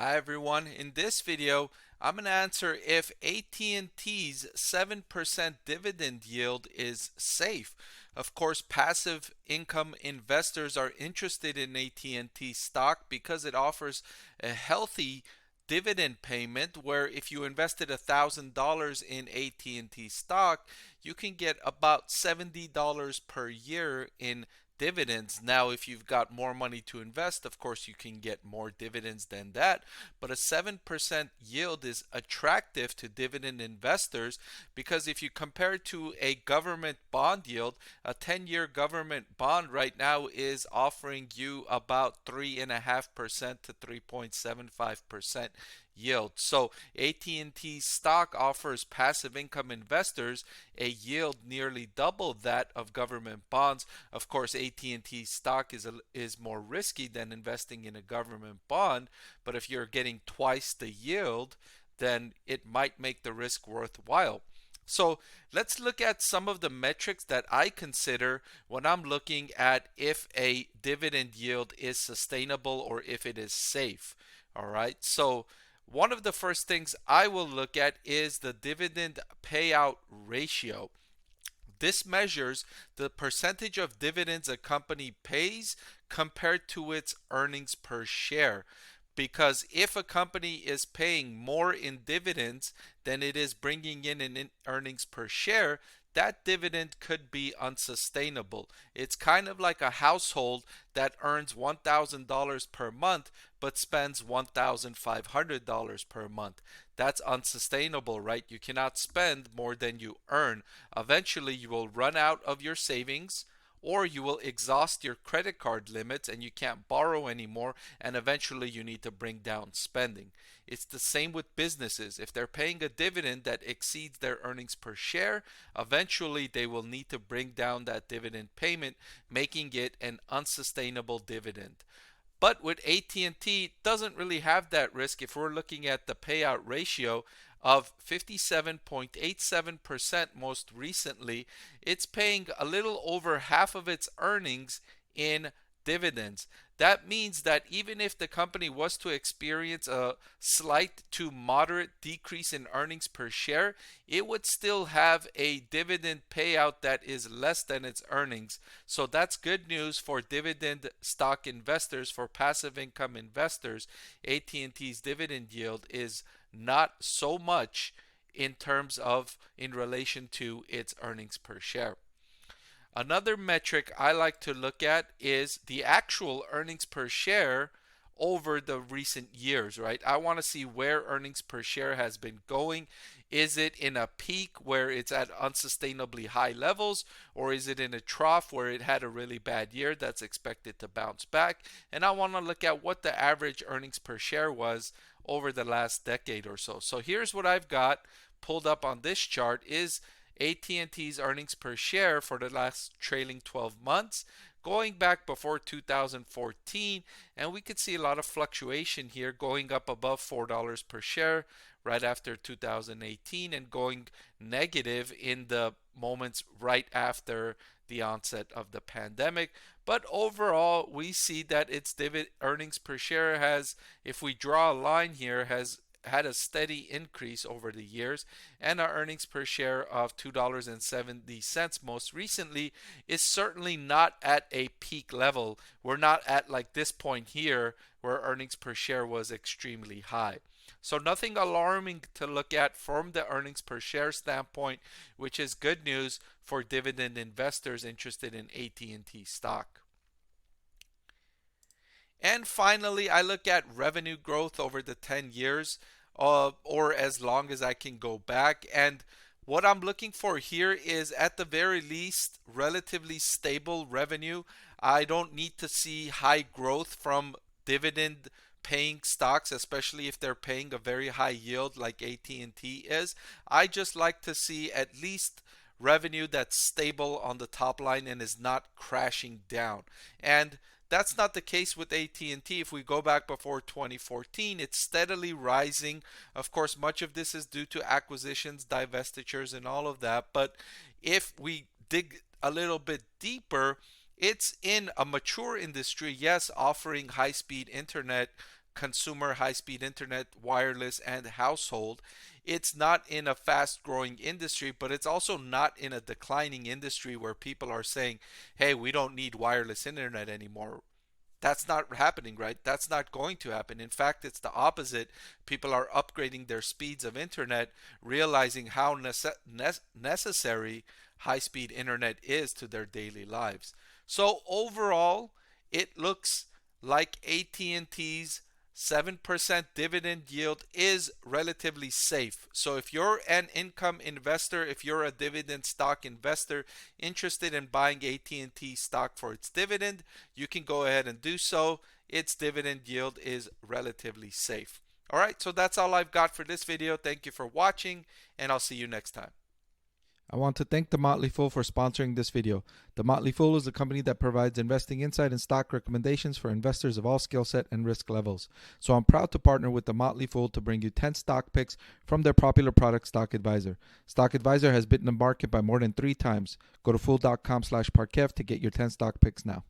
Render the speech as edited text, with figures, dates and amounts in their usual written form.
Hi everyone, in this video I'm going to answer if AT&T's 7% dividend yield is safe. Of course, passive income investors are interested in AT&T stock because it offers a healthy dividend payment where if you invested $1,000 in AT&T stock, you can get about $70 per year in dividends. Now, if you've got more money to invest, of course, you can get more dividends than that. But a 7% yield is attractive to dividend investors because if you compare it to a government bond yield, a 10-year government bond right now is offering you about 3.5% to 3.75% yield. So AT&T stock offers passive income investors a yield nearly double that of government bonds. Of course, AT&T stock is more risky than investing in a government bond, but if you're getting twice the yield, then it might make the risk worthwhile. So let's look at some of the metrics that I consider when I'm looking at if a dividend yield is sustainable or if it is safe. All right. So one of the first things I will look at is the dividend payout ratio. This measures the percentage of dividends a company pays compared to its earnings per share. Because if a company is paying more in dividends than it is bringing in earnings per share, that dividend could be unsustainable. It's kind of like a household that earns $1,000 per month but spends $1,500 per month. That's unsustainable, right? You cannot spend more than you earn. Eventually, you will run out of your savings or you will exhaust your credit card limits and you can't borrow anymore, and eventually you need to bring down spending. It's the same with businesses. If they're paying a dividend that exceeds their earnings per share, eventually they will need to bring down that dividend payment, making it an unsustainable dividend. But with AT&T, it doesn't really have that risk. If we're looking at the payout ratio of 57.87% most recently, it's paying a little over half of its earnings in dividends. That means that even if the company was to experience a slight to moderate decrease in earnings per share, it would still have a dividend payout that is less than its earnings. So that's good news for dividend stock investors, for passive income investors. AT&T's dividend yield is not so much in relation to its earnings per share. Another metric I like to look at is the actual earnings per share over the recent years, right? I want to see where earnings per share has been going. Is it in a peak where it's at unsustainably high levels, or is it in a trough where it had a really bad year that's expected to bounce back? And I want to look at what the average earnings per share was over the last decade or so. So here's what I've got pulled up on this chart is AT&T's earnings per share for the last trailing 12 months going back before 2014, and we could see a lot of fluctuation here, going up above $4 per share right after 2018 and going negative in the moments right after the onset of the pandemic. But overall, we see that its earnings per share has, if we draw a line here, has had a steady increase over the years, and our earnings per share of $2.70 most recently is certainly not at a peak level. We're not at like this point here where earnings per share was extremely high. So nothing alarming to look at from the earnings per share standpoint, which is good news for dividend investors interested in AT&T stock. And finally, I look at revenue growth over the 10 years or as long as I can go back. And what I'm looking for here is, at the very least, relatively stable revenue. I don't need to see high growth from dividend paying stocks, especially if they're paying a very high yield like AT&T is. I just like to see at least revenue that's stable on the top line and is not crashing down. And that's not the case with AT&T. If we go back before 2014, it's steadily rising. Of course, much of this is due to acquisitions, divestitures, and all of that. But if we dig a little bit deeper, it's in a mature industry, yes, offering high-speed internet consumer high-speed internet, wireless, and household. It's not in a fast-growing industry, but it's also not in a declining industry where people are saying, hey, we don't need wireless internet anymore. That's not happening, right? That's not going to happen. In fact, it's the opposite. People are upgrading their speeds of internet, realizing how necessary high speed internet is to their daily lives. So overall, it looks like AT&T's 7% dividend yield is relatively safe. So if you're an income investor, if you're a dividend stock investor interested in buying AT&T stock for its dividend, you can go ahead and do so. Its dividend yield is relatively safe. All right, so that's all I've got for this video. Thank you for watching, and I'll see you next time. I want to thank the Motley Fool for sponsoring this video. The Motley Fool is a company that provides investing insight and stock recommendations for investors of all skill set and risk levels. So I'm proud to partner with the Motley Fool to bring you 10 stock picks from their popular product, Stock Advisor. Stock Advisor has beaten the market by more than 3 times. Go to fool.com/Parkev to get your 10 stock picks now.